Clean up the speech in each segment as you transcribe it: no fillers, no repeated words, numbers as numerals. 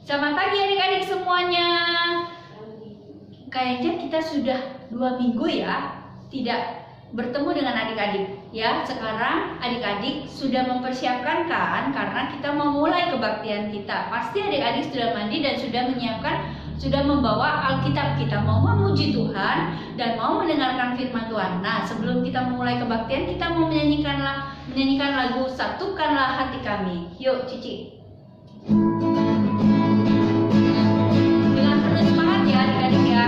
Selamat pagi adik-adik semuanya. Kayaknya kita sudah 2 minggu ya tidak bertemu dengan adik-adik ya. Sekarang adik-adik sudah mempersiapkan kan, karena kita mau mulai kebaktian kita. Pasti adik-adik sudah mandi dan sudah menyiapkan, sudah membawa Alkitab. Kita mau memuji Tuhan dan mau mendengarkan firman Tuhan. Nah, sebelum kita memulai kebaktian, kita mau menyanyikan lagu Satukanlah Hati Kami. Yuk Cici. Dengan penuh semangat ya adik-adik ya.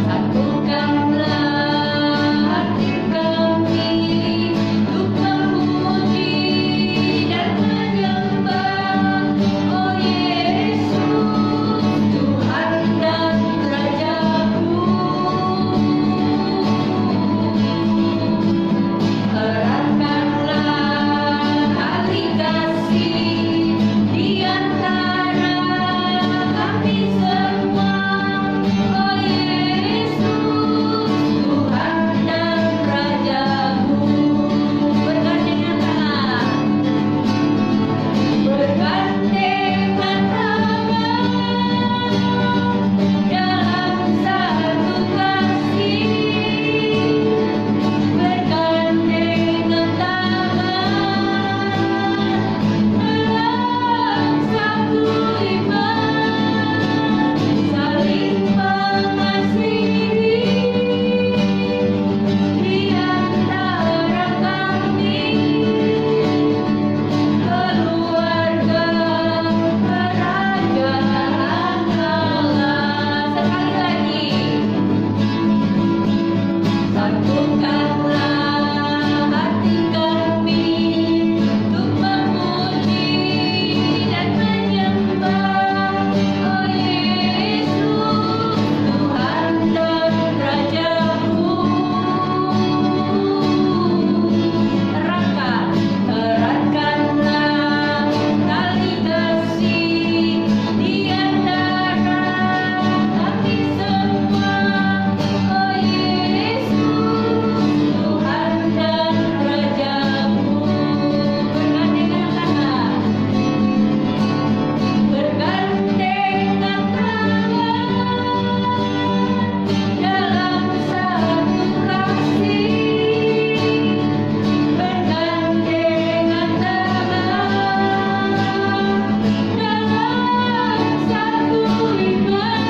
Satukanlah hati kami untuk memuji dan menyembah Oh Yesus, Tuhan dan Rajaku. Eratkanlah tali kasih di antara kami semua Oh Yesus, Tuhan dan Rajaku. Bergandengan tangan, bergandengan tangan dalam satu kasih, bergandengan tangan dalam satu iman, saling mengasihi di antara kami, keluarga kerajaan Allah. Sekali lagi, satukanlah hati kami untuk memuji dan menyembah Oh Yesus, Tuhan dan Rajaku. Eratkanlah tali kasih di antara kami semua Oh Yesus, Tuhan dan Rajaku. Bergandengan tangan, bergandengan tangan dalam satu kasih, bergandengan tangan dalam satu iman,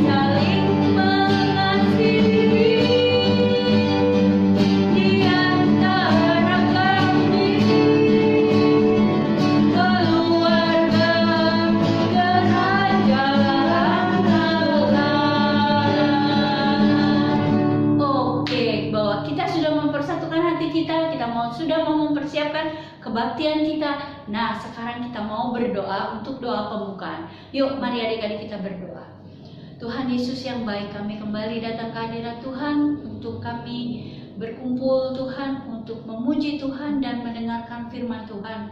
saling mengasihi di antara kami, keluarga kerajaan Allah. Oke, bahwa kita sudah mempersatukan hati kita sudah mau mempersiapkan kebaktian kita. Nah, sekarang kita mau berdoa untuk doa pembukaan. Yuk, mari adik-adik kita berdoa. Tuhan Yesus yang baik, kami kembali datang ke hadirat Tuhan untuk kami berkumpul Tuhan, untuk memuji Tuhan dan mendengarkan firman Tuhan.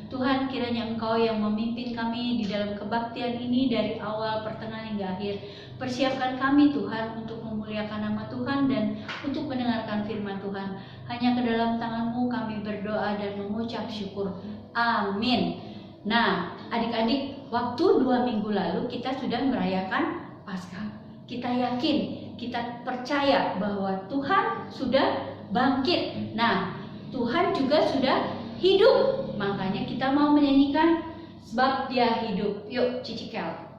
Tuhan, kiranya Engkau yang memimpin kami di dalam kebaktian ini dari awal, pertengahan hingga akhir. Persiapkan kami Tuhan untuk memuliakan nama Tuhan dan untuk mendengarkan firman Tuhan. Hanya ke dalam tangan-Mu kami berdoa dan mengucap syukur. Amin. Nah, adik-adik, waktu 2 minggu lalu kita sudah merayakan Paskah. Kita yakin, kita percaya bahwa Tuhan sudah bangkit. Nah, Tuhan juga sudah hidup. Makanya kita mau menyanyikan sebab Dia hidup. Yuk, Cici Kel.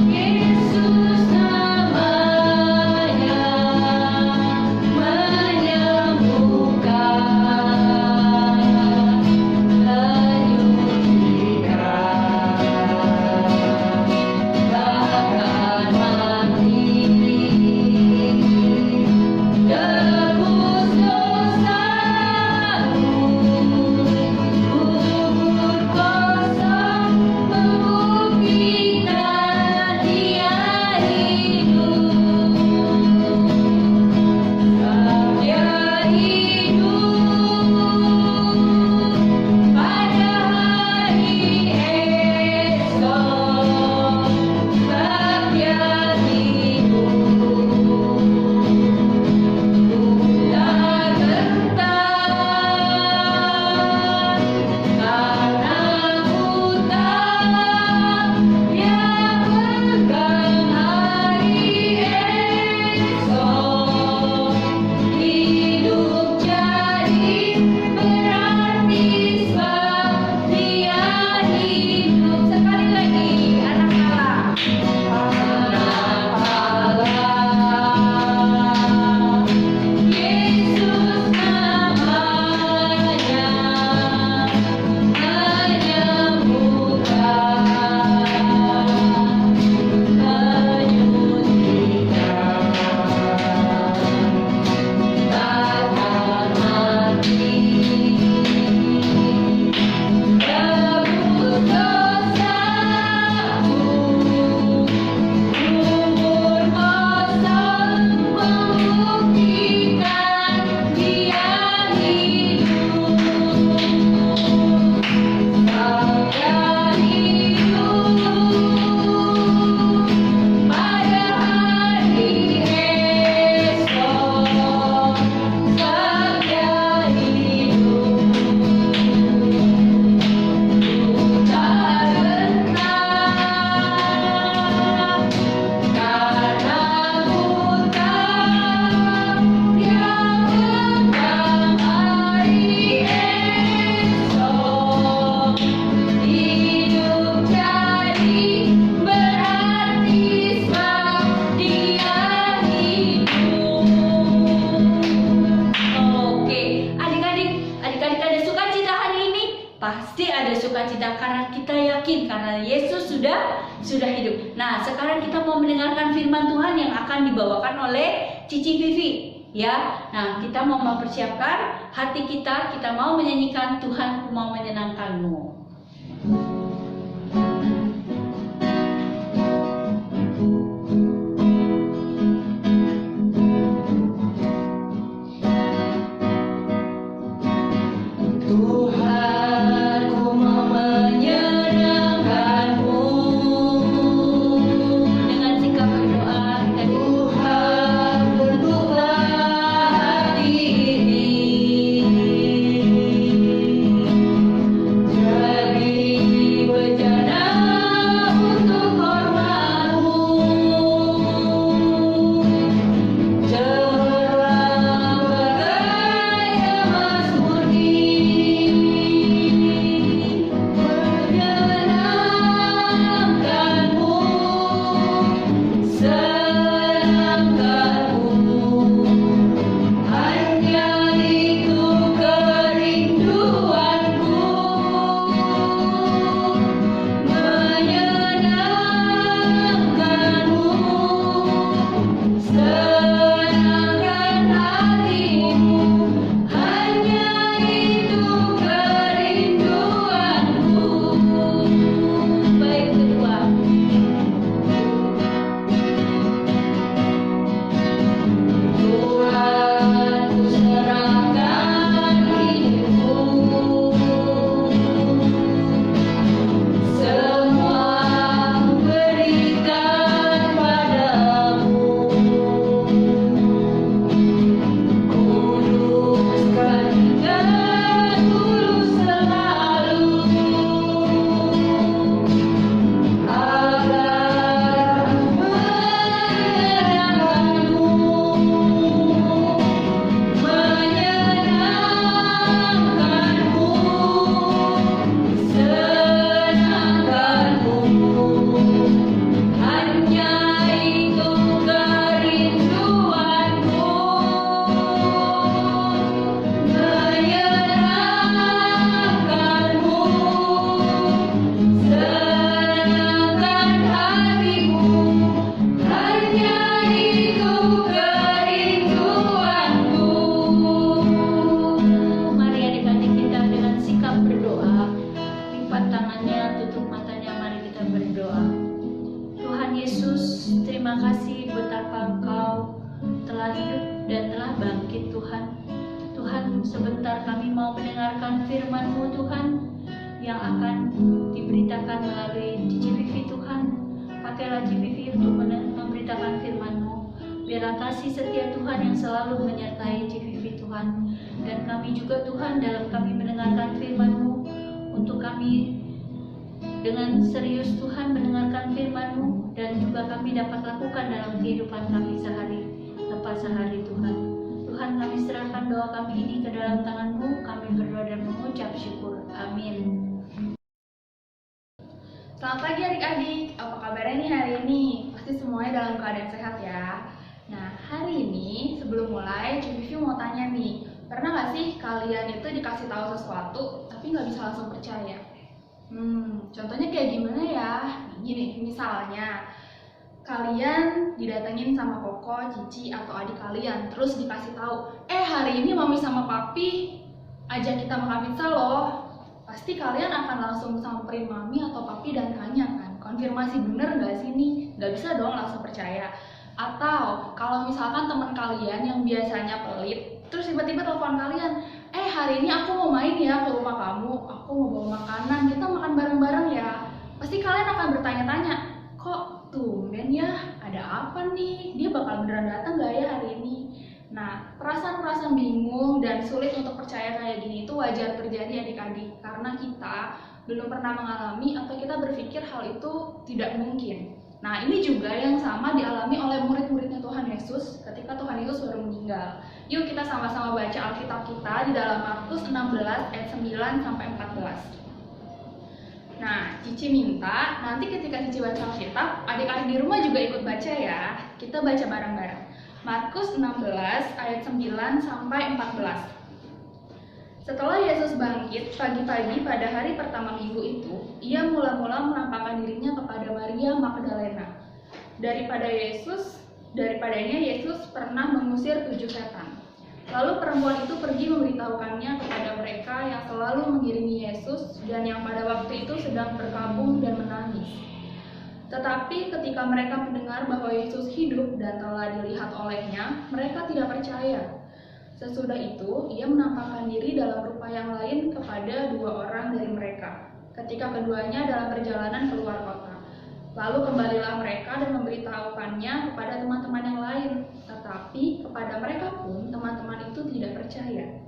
Yesus namanya menyembuhkan, menyucikan, bahkan mati ada sukacita karena kita yakin karena Yesus sudah hidup. Nah, sekarang kita mau mendengarkan firman Tuhan yang akan dibawakan oleh Cici Vivi, ya. Nah, kita mau mempersiapkan hati kita mau menyanyikan Tuhan mau menyenangkanmu. Sebentar kami mau mendengarkan firman-Mu Tuhan yang akan diberitakan melalui Cici Vivi Tuhan. Pakailah Cici Vivi untuk memberitakan firman-Mu. Biarlah kasih setia Tuhan yang selalu menyertai Cici Vivi Tuhan. Dan kami juga Tuhan dalam kami mendengarkan firman-Mu, untuk kami dengan serius Tuhan mendengarkan firman-Mu dan juga kami dapat lakukan dalam kehidupan kami sehari lepas sehari Tuhan. Tuhan, kami serahkan doa kami ini ke dalam tangan-Mu. Kami berdoa dan mengucap syukur. Amin. Selamat pagi adik-adik, apa kabarnya nih hari ini? Pasti semuanya dalam keadaan sehat ya. Nah, hari ini sebelum mulai, Cici mau tanya nih, pernah gak sih kalian itu dikasih tahu sesuatu tapi nggak bisa langsung percaya? Contohnya kayak gimana ya? Gini, misalnya kalian didatengin sama Koko, Cici, atau adik kalian, terus dikasih tahu, hari ini Mami sama Papi ajak kita makan pizza loh. Pasti kalian akan langsung samperin Mami atau Papi dan tanya kan, konfirmasi bener nggak sih nih? Nggak bisa dong langsung percaya. Atau kalau misalkan teman kalian yang biasanya pelit, terus tiba-tiba telepon kalian, hari ini aku mau main ya ke rumah kamu, aku mau bawa makanan, kita makan bareng-bareng ya. Pasti kalian akan bertanya-tanya, kok tumben ya, ada apa nih? Dia bakal beneran datang nggak ya hari ini? Nah, perasaan-perasaan bingung dan sulit untuk percaya kayak gini itu wajar terjadi adik-adik, karena kita belum pernah mengalami atau kita berpikir hal itu tidak mungkin. Nah, ini juga yang sama dialami oleh murid-muridnya Tuhan Yesus ketika Tuhan Yesus baru meninggal. Yuk kita sama-sama baca Alkitab kita di dalam Markus 16 ayat 9 sampai 14. Nah, Cici minta nanti ketika Cici baca Alkitab, adik-adik di rumah juga ikut baca ya. Kita baca bareng-bareng. Markus 16 ayat 9 sampai 14. Setelah Yesus bangkit pagi-pagi pada hari pertama minggu itu, ia mula-mula menampakkan dirinya kepada Maria Magdalena. Daripadanya Yesus pernah mengusir 7 setan. Lalu perempuan itu pergi memberitahukannya kepada mereka yang selalu mengiringi Yesus dan yang pada waktu itu sedang berkabung dan menangis. Tetapi ketika mereka mendengar bahwa Yesus hidup dan telah dilihat olehnya, mereka tidak percaya. Sesudah itu, ia menampakkan diri dalam rupa yang lain kepada 2 orang dari mereka, ketika keduanya dalam perjalanan keluar kota. Lalu kembalilah mereka dan memberitahukannya kepada teman-teman yang lain, tetapi kepada mereka pun teman-teman itu tidak percaya.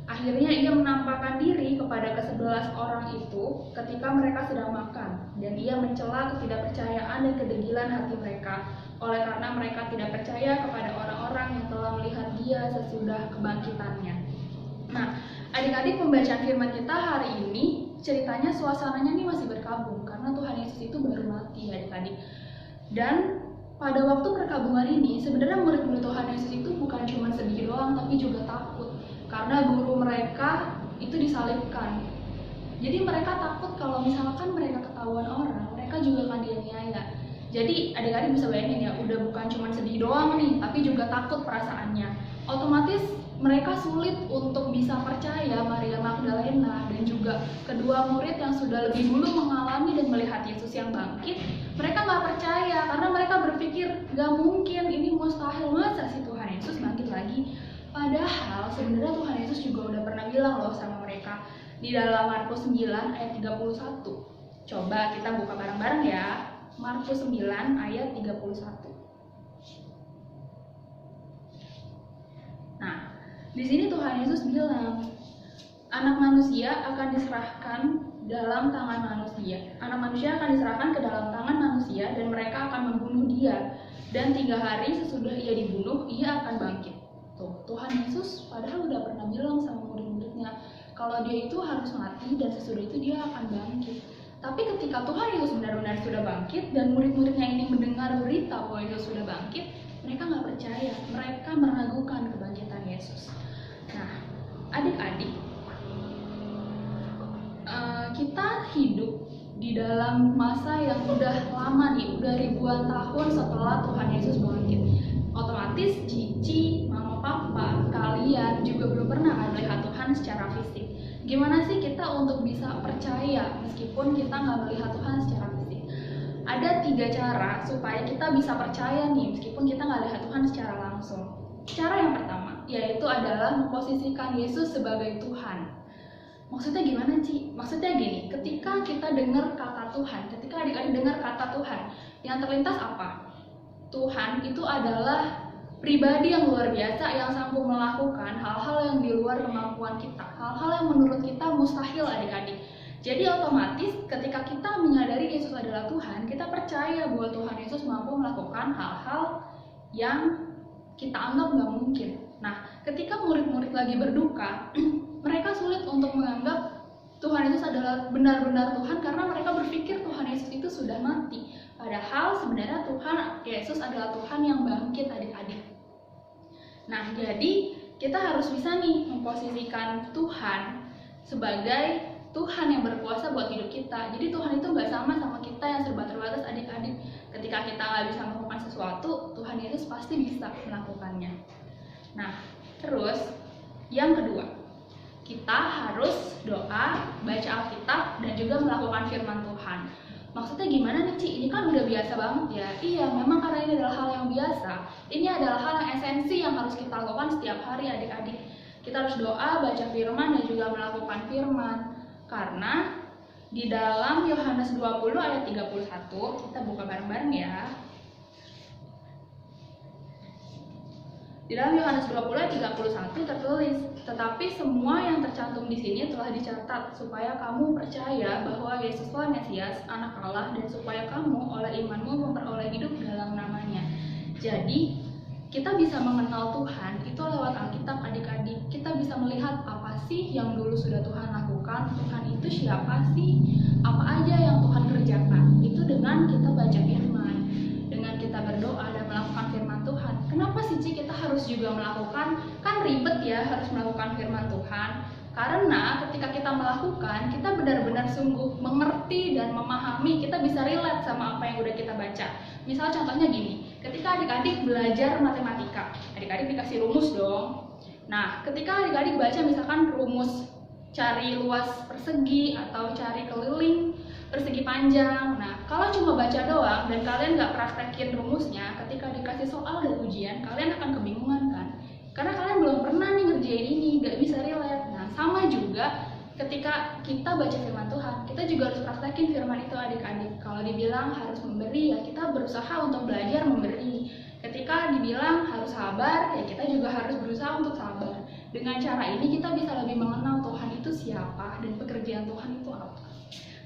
Akhirnya ia menampakkan diri kepada ke-11 orang itu ketika mereka sedang makan, dan ia mencela ketidakpercayaan dan kedegilan hati mereka, oleh karena mereka tidak percaya kepada orang-orang yang telah melihat dia sesudah kebangkitannya. Nah, adik-adik, pembacaan firman kita hari ini ceritanya suasananya nih masih berkabung karena Tuhan Yesus itu baru mati, adik-adik. Dan pada waktu perkabungan ini sebenarnya murid-murid Tuhan Yesus itu bukan cuma sedih doang, tapi juga takut karena guru mereka itu disalibkan. Jadi mereka takut kalau misalkan mereka ketahuan orang, mereka juga akan dianiaya. Jadi adik-adik bisa bayangin ya, udah bukan cuma sedih doang nih, tapi juga takut perasaannya. Otomatis mereka sulit untuk bisa percaya Maria Magdalena dan juga kedua murid yang sudah lebih dulu mengalami dan melihat Yesus yang bangkit. Mereka nggak percaya karena mereka berpikir nggak mungkin, ini mustahil, masa sih Tuhan Yesus bangkit lagi. Padahal sebenarnya Tuhan Yesus juga udah pernah bilang loh sama mereka di dalam Markus 9 ayat 31. Coba kita buka bareng-bareng ya. Markus 9 ayat 31. Nah, di sini Tuhan Yesus bilang, anak manusia akan diserahkan dalam tangan manusia. Anak manusia akan diserahkan ke dalam tangan manusia dan mereka akan membunuh dia. Dan 3 hari sesudah ia dibunuh, ia akan bangkit. Tuh, Tuhan Yesus padahal udah pernah bilang sama murid-muridnya kalau dia itu harus mati dan sesudah itu dia akan bangkit. Tapi ketika Tuhan Yesus benar-benar sudah bangkit dan murid-muridnya ini mendengar berita bahwa Yesus sudah bangkit, mereka nggak percaya, mereka meragukan kebangkitan Yesus. Nah, adik-adik, kita hidup di dalam masa yang udah lama nih, udah ribuan tahun setelah Tuhan Yesus bangkit. Otomatis Cici, Mama, Papa, kalian juga belum pernah melihat Tuhan secara fisik. Gimana sih kita untuk bisa percaya meskipun kita nggak melihat Tuhan secara fisik? Ada 3 cara supaya kita bisa percaya nih meskipun kita nggak lihat Tuhan secara langsung. Cara yang pertama yaitu adalah memposisikan Yesus sebagai Tuhan. Maksudnya gimana Ci? Maksudnya gini, ketika kita dengar kata Tuhan, ketika adik-adik dengar kata Tuhan, yang terlintas apa? Tuhan itu adalah pribadi yang luar biasa yang sanggup melakukan hal-hal yang di luar kemampuan kita, hal-hal yang menurut kita mustahil, adik-adik. Jadi otomatis ketika kita menyadari Yesus adalah Tuhan, kita percaya bahwa Tuhan Yesus mampu melakukan hal-hal yang kita anggap nggak mungkin. Nah, ketika murid-murid lagi berduka, mereka sulit untuk menganggap Tuhan Yesus adalah benar-benar Tuhan karena mereka berpikir Tuhan Yesus itu sudah mati. Padahal sebenarnya Tuhan Yesus adalah Tuhan yang bangkit, adik-adik. Nah, jadi kita harus bisa nih memposisikan Tuhan sebagai Tuhan yang berkuasa buat hidup kita. Jadi Tuhan itu nggak sama kita yang serba terbatas, adik-adik. Ketika kita nggak bisa melakukan sesuatu, Tuhan Yesus pasti bisa melakukannya. Nah, terus yang kedua, kita harus doa, baca Alkitab, dan juga melakukan firman Tuhan. Maksudnya gimana nih Ci? Ini kan udah biasa banget ya. Iya, memang karena ini adalah hal yang biasa. Ini adalah hal yang esensi yang harus kita lakukan setiap hari, adik-adik. Kita harus doa, baca firman, dan juga melakukan firman. Karena di dalam Yohanes 20 ayat 31, kita buka bareng-bareng ya. Di dalam Yohanes 20 ayat 31 tertulis, tetapi semua yang tercantum di sini telah dicatat supaya kamu percaya bahwa Yesuslah Mesias, Anak Allah, dan supaya kamu oleh imanmu memperoleh hidup dalam namanya. Jadi kita bisa mengenal Tuhan itu lewat Alkitab, adik-adik. Kita bisa melihat apa sih yang dulu sudah Tuhan lakukan, Tuhan itu siapa sih, apa aja yang Tuhan kerjakan. Itu dengan kita baca firman, dengan kita berdoa dan melakukan firman Tuhan. Kenapa sih Ci kita harus juga melakukan, kan ribet ya harus melakukan firman Tuhan. Karena ketika kita melakukan, kita benar-benar sungguh mengerti dan memahami, kita bisa relate sama apa yang udah kita baca. Misal contohnya gini, ketika adik-adik belajar matematika, adik-adik dikasih rumus dong. Nah, ketika adik-adik baca misalkan rumus cari luas persegi atau cari keliling persegi panjang. Nah, kalau cuma baca doang dan kalian nggak praktekin rumusnya, ketika dikasih soal dan ujian, kalian akan kebingungan kan? Karena kalian belum pernah nih ngerjain ini, nggak bisa relate. Nah, sama juga ketika kita baca firman Tuhan, kita juga harus praktekin firman itu adik-adik. Kalau dibilang harus memberi, ya kita berusaha untuk belajar memberi. Ketika dibilang harus sabar, ya kita juga harus berusaha untuk sabar. Dengan cara ini kita bisa lebih mengenal Tuhan itu siapa dan pekerjaan Tuhan itu apa.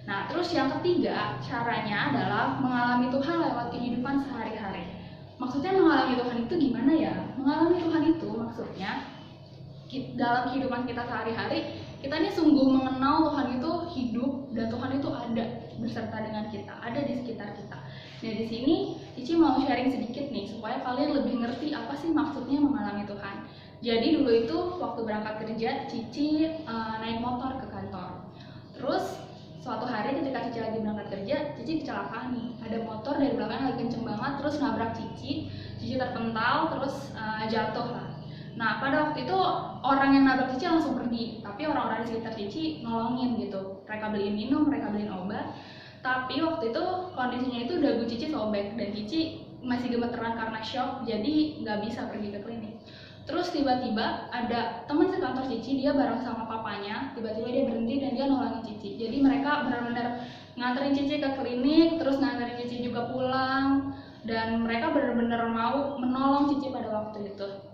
Nah, terus yang ketiga, caranya adalah mengalami Tuhan lewat kehidupan sehari-hari. Maksudnya mengalami Tuhan itu gimana ya? Mengalami Tuhan itu maksudnya dalam kehidupan kita sehari-hari, kita ini sungguh mengenal Tuhan itu hidup dan Tuhan itu ada beserta dengan kita, ada di sekitar kita. Nah, di sini Cici mau sharing sedikit nih supaya kalian lebih ngerti apa sih maksudnya mengalami Tuhan. Jadi dulu itu waktu berangkat kerja, Cici naik motor ke kantor. Terus suatu hari ketika Cici lagi berangkat kerja, Cici kecelakaan nih. Ada motor dari belakang lagi kenceng banget, terus nabrak Cici. Cici terpental, terus jatuh lah. Nah, pada waktu itu orang yang nabrak Cici langsung pergi, tapi orang-orang di sekitar Cici nolongin gitu. Mereka beliin minum, mereka beliin obat. Tapi waktu itu kondisinya itu dagu Cici sobek dan Cici masih gemeteran karena shock, jadi nggak bisa pergi ke klinik. Terus tiba-tiba ada teman sekantor Cici, dia bareng sama papanya, tiba-tiba dia berhenti dan dia nolongin Cici. Jadi mereka benar-benar nganterin Cici ke klinik, terus nganterin Cici juga pulang, dan mereka benar-benar mau menolong Cici pada waktu itu.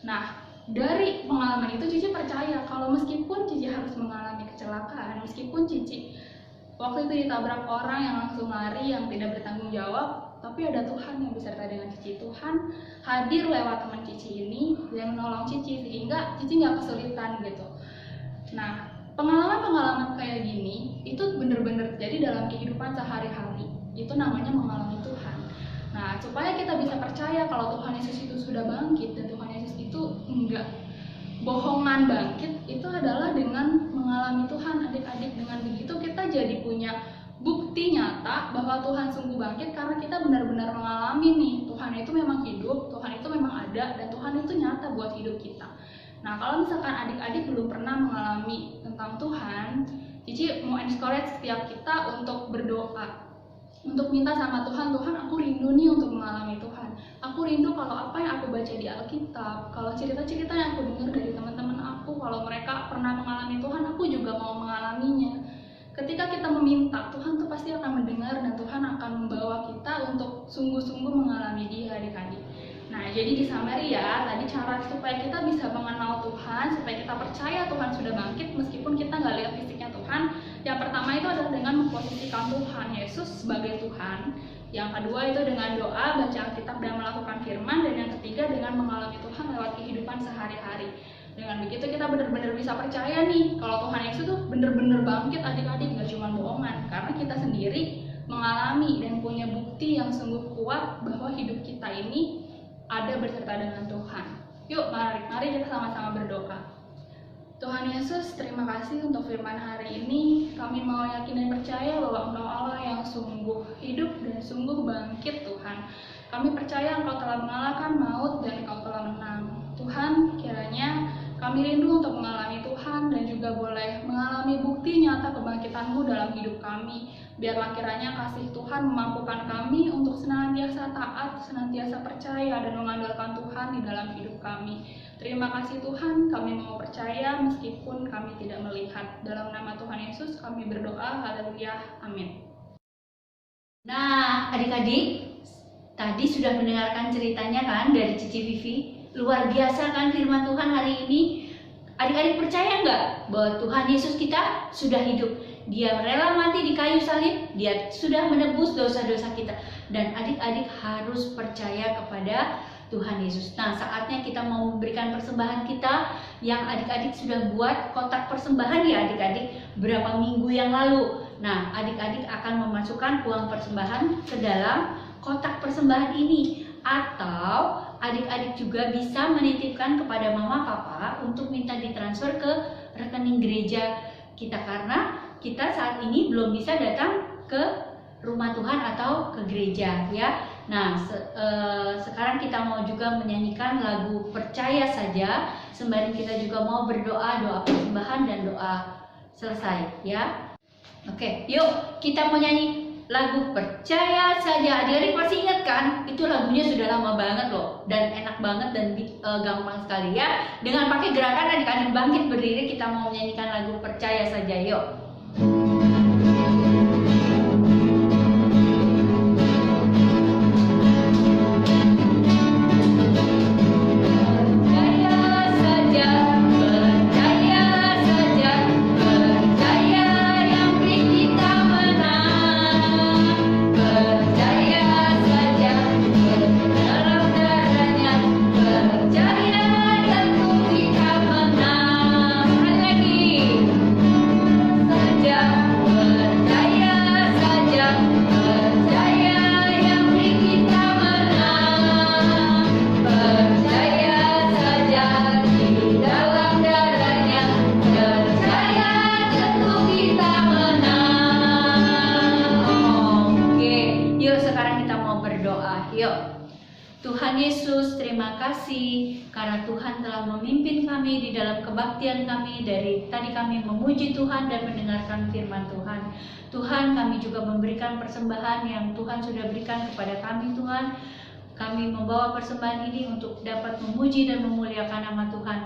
Nah, dari pengalaman itu Cici percaya kalau meskipun Cici harus mengalami kecelakaan, meskipun Cici waktu itu ditabrak orang yang langsung lari yang tidak bertanggung jawab, tapi ada Tuhan yang beserta dengan Cici. Tuhan hadir lewat teman Cici ini yang menolong Cici sehingga Cici nggak kesulitan gitu. Nah, pengalaman-pengalaman kayak gini itu bener-bener terjadi dalam kehidupan sehari-hari. Itu namanya mengalami Tuhan. Nah, supaya kita bisa percaya kalau Tuhan Yesus itu sudah bangkit dan Tuhan Yesus itu enggak bohongan bangkit, itu adalah dengan mengalami Tuhan adik-adik. Dengan begitu kita jadi punya bukti nyata bahwa Tuhan sungguh bangkit karena kita benar-benar mengalami nih Tuhan itu memang hidup, Tuhan itu memang ada, dan Tuhan itu nyata buat hidup kita. Nah, kalau misalkan adik-adik belum pernah mengalami tentang Tuhan, Cici mau encourage setiap kita untuk berdoa, untuk minta sama Tuhan, Tuhan aku rindu nih untuk mengalami Tuhan. Aku rindu kalau apa yang aku baca di Alkitab, kalau cerita-cerita yang aku dengar dari teman-teman aku, kalau mereka pernah mengalami Tuhan, aku juga mau mengalaminya. Ketika kita meminta, Tuhan tuh pasti akan mendengar dan Tuhan akan membawa kita untuk sungguh-sungguh mengalami Dia adik-adik. Nah, jadi di summary ya, tadi cara supaya kita bisa mengenal Tuhan, supaya kita percaya Tuhan sudah bangkit meskipun kita nggak lihat fisiknya Tuhan. Yang pertama itu adalah dengan memposisikan Tuhan Yesus sebagai Tuhan. Yang kedua itu dengan doa, baca Alkitab dan melakukan firman. Dan yang ketiga dengan mengalami Tuhan lewat kehidupan sehari-hari. Dengan begitu kita benar-benar bisa percaya nih kalau Tuhan Yesus tuh benar-benar bangkit adik-adik, nggak cuma bohongan. Karena kita sendiri mengalami dan punya bukti yang sungguh kuat bahwa hidup kita ini ada beserta dengan Tuhan. Yuk mari kita sama-sama berdoa. Tuhan Yesus, terima kasih untuk firman hari ini. Kami mau yakin dan percaya bahwa Engkau Allah yang sungguh hidup dan sungguh bangkit Tuhan. Kami percaya Engkau telah mengalahkan maut dan Engkau telah menang. Tuhan, kiranya kami rindu untuk mengalami Tuhan dan juga boleh mengalami bukti nyata kebangkitan-Mu dalam hidup kami. Biarlah kiranya kasih Tuhan memampukan kami untuk senantiasa taat, senantiasa percaya dan mengandalkan Tuhan di dalam hidup kami. Terima kasih Tuhan, kami mau percaya meskipun kami tidak melihat. Dalam nama Tuhan Yesus kami berdoa, haleluya, amin. Nah, adik-adik, tadi sudah mendengarkan ceritanya kan dari Cici Vivi. Luar biasa kan firman Tuhan hari ini. Adik-adik percaya nggak bahwa Tuhan Yesus kita sudah hidup? Dia rela mati di kayu salib, Dia sudah menebus dosa-dosa kita. Dan adik-adik harus percaya kepada Tuhan Yesus. Nah, saatnya kita mau memberikan persembahan kita yang adik-adik sudah buat kotak persembahan ya adik-adik berapa minggu yang lalu. Nah, adik-adik akan memasukkan uang persembahan ke dalam kotak persembahan ini. Atau adik-adik juga bisa menitipkan kepada mama papa untuk minta ditransfer ke rekening gereja kita, karena kita saat ini belum bisa datang ke rumah Tuhan atau ke gereja ya. Nah, sekarang kita mau juga menyanyikan lagu Percaya Saja, sembari kita juga mau berdoa, doa persembahan dan doa selesai ya. Oke, yuk kita mau nyanyi lagu Percaya Saja. Adik-adik masih ingat kan? Itu lagunya sudah lama banget loh, dan enak banget dan gampang sekali ya. Dengan pakai gerakan adik-adik bangkit berdiri, kita mau menyanyikan lagu Percaya Saja. Yuk. Tuhan Yesus, terima kasih karena Tuhan telah memimpin kami di dalam kebaktian kami. Dari tadi kami memuji Tuhan dan mendengarkan firman Tuhan. Tuhan, kami juga memberikan persembahan yang Tuhan sudah berikan kepada kami. Tuhan, kami membawa persembahan ini untuk dapat memuji dan memuliakan nama Tuhan.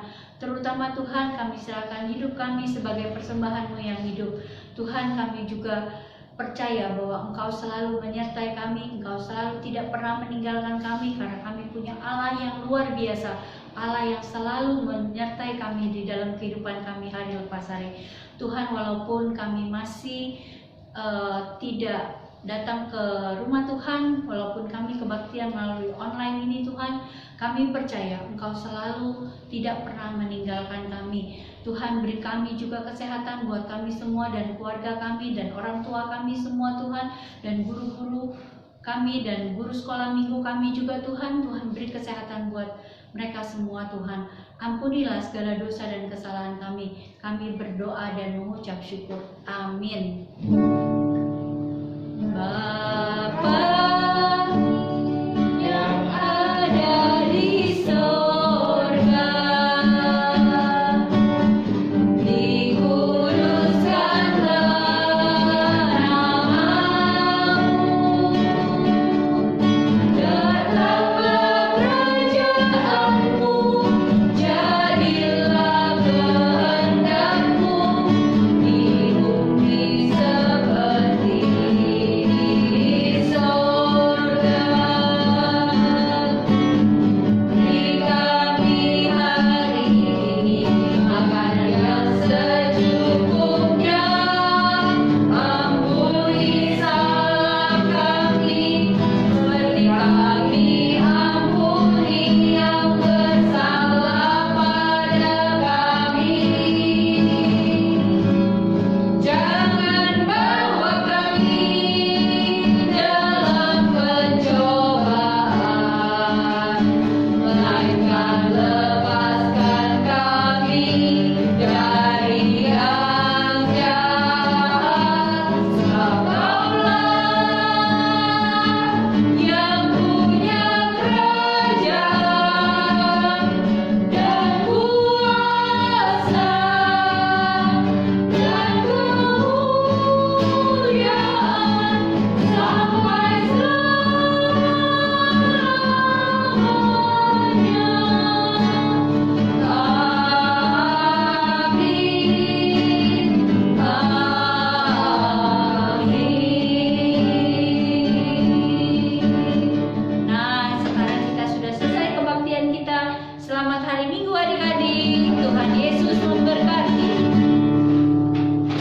Terutama Tuhan, kami serahkan hidup kami sebagai persembahan-Mu yang hidup. Tuhan, kami juga percaya bahwa Engkau selalu menyertai kami, Engkau selalu tidak pernah meninggalkan kami, karena kami punya Allah yang luar biasa, Allah yang selalu menyertai kami di dalam kehidupan kami hari lepas hari. Tuhan, walaupun kami masih tidak datang ke rumah Tuhan, walaupun kami kebaktian melalui online ini Tuhan, kami percaya Engkau selalu tidak pernah meninggalkan kami. Tuhan, beri kami juga kesehatan buat kami semua dan keluarga kami dan orang tua kami semua Tuhan, dan guru-guru kami dan guru sekolah minggu kami juga Tuhan. Tuhan, beri kesehatan buat mereka semua Tuhan. Ampunilah segala dosa dan kesalahan kami. Kami berdoa dan mengucap syukur. Amin. Bapa yang ada di sorga, Selamat hari Minggu adik-adik. Tuhan Yesus memberkati.